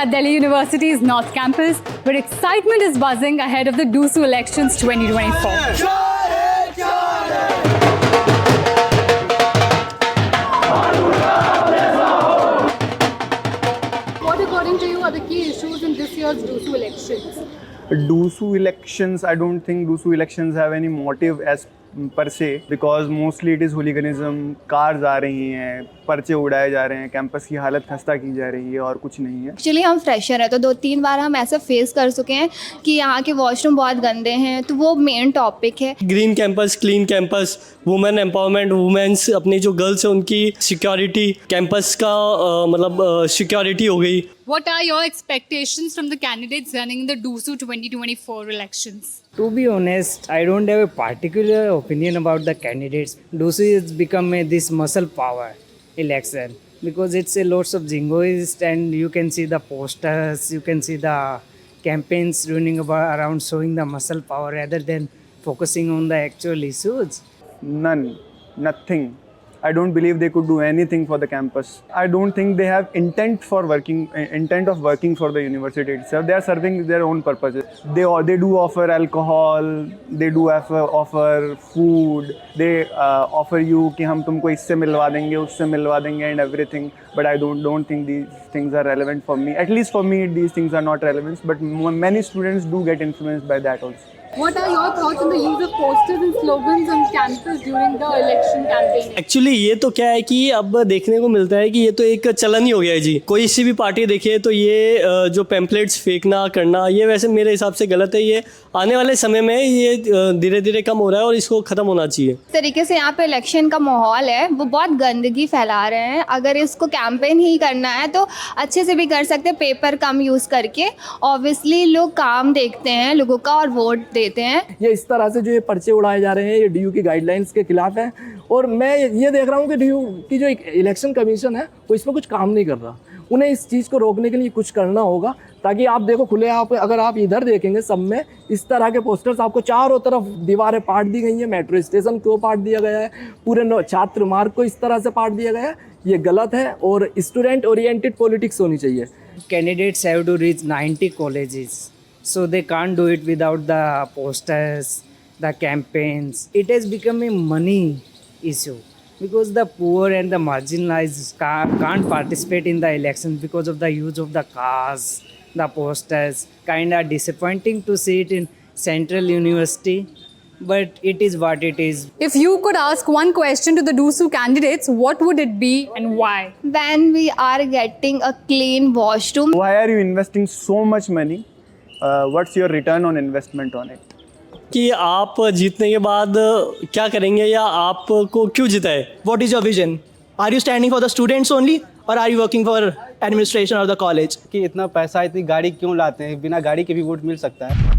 at Delhi University's North Campus, where excitement is buzzing ahead of the DUSU elections 2024. What, according to you, are the key issues in this year's DUSU elections? DUSU elections, I don't think DUSU elections have any motive as per se, because mostly it is hooliganism. cars आ रही हैं, पर्चे उड़ाए जा रहे हैं, campus की हालत खस्ता की जा रही है और कुछ नहीं है। एक्चुअली हम फ्रेशर हैं तो 2-3 बार हम ऐसा फेस कर चुके हैं कि यहाँ के वॉशरूम बहुत गंदे हैं, तो वो मेन टॉपिक है। Green campus, clean campus, women empowerment, women's अपनी जो गर्ल्स हैं उनकी सिक्योरिटी, कैंपस का मतलब सिक्योरिटी हो गई। What are your expectations from the candidates running in the DUSU 2024 elections? To be honest, I don't have a particular opinion about the candidates. DUSU has become this muscle power election because it's a lots of jingoist, and you can see the posters, you can see the campaigns running around showing the muscle power rather than focusing on the actual issues. Nothing. I don't believe they could do anything for the campus. I don't think they have intent of working for the university itself. They are serving their own purposes. They do offer alcohol, they do offer food, they offer you कि हम तुमको इससे मिलवा देंगे, उससे मिलवा देंगे and everything. But I don't think these things are relevant for me. At least for me, these things are not relevant. But many students do get influenced by that also. What are your thoughts on the use of posters and slogans on campus during the election campaign? Actually ये तो क्या है कि अब देखने को मिलता है कि ये तो एक चलन ही हो गया है जी। कोई सी भी पार्टी देखिए तो ये जो पैम्पलेट्स फेंकना करना, ये वैसे मेरे हिसाब से गलत है। ये आने वाले समय में ये धीरे धीरे कम हो रहा है और इसको ख़त्म होना चाहिए। इस तरीके से यहाँ पे इलेक्शन का माहौल है, वो बहुत गंदगी फैला रहे हैं। अगर इसको कैंपेन ही करना है तो अच्छे से भी कर सकते हैं, पेपर कम यूज़ करके। ऑब्वियसली लोग काम देखते हैं लोगों का और वोट देते हैं। ये इस तरह से जो ये पर्चे उड़ाए जा रहे हैं, ये DU की गाइडलाइंस के खिलाफ है। और मैं ये देख रहा हूँ कि DU की जो इलेक्शन कमीशन है वो इसमें कुछ काम नहीं कर रहा। उन्हें इस चीज़ को रोकने के लिए कुछ करना होगा, ताकि आप देखो खुले आप अगर आप इधर देखेंगे सब में इस तरह के पोस्टर्स आपको चारों तरफ दीवारें पाट दी गई हैं, मेट्रो स्टेशन को पाट दिया गया है, पूरे छात्र मार्ग को इस तरह से पाट दिया गया है। ये गलत है और स्टूडेंट ओरिएंटेड पॉलिटिक्स होनी चाहिए। Candidates have to reach 90 colleges, so they can't do it without the posters, the campaigns. It has become a money issue because the poor and the marginalized can't participate in the elections because of the use of the cars, the posters. Kind of disappointing to see it in Central University, but it is what it is. If you could ask one question to the DUSU candidates, what would it be and why? When we are getting a clean washroom, Why are you investing so much money? What's your return on investment on it? कि आप जीतने के बाद क्या करेंगे या आपको क्यों जिताए? What is your vision? Are you standing for the students only or are you working for administration or the college? कि इतना पैसा इतनी गाड़ी क्यों लाते हैं? बिना गाड़ी के भी वोट मिल सकता है।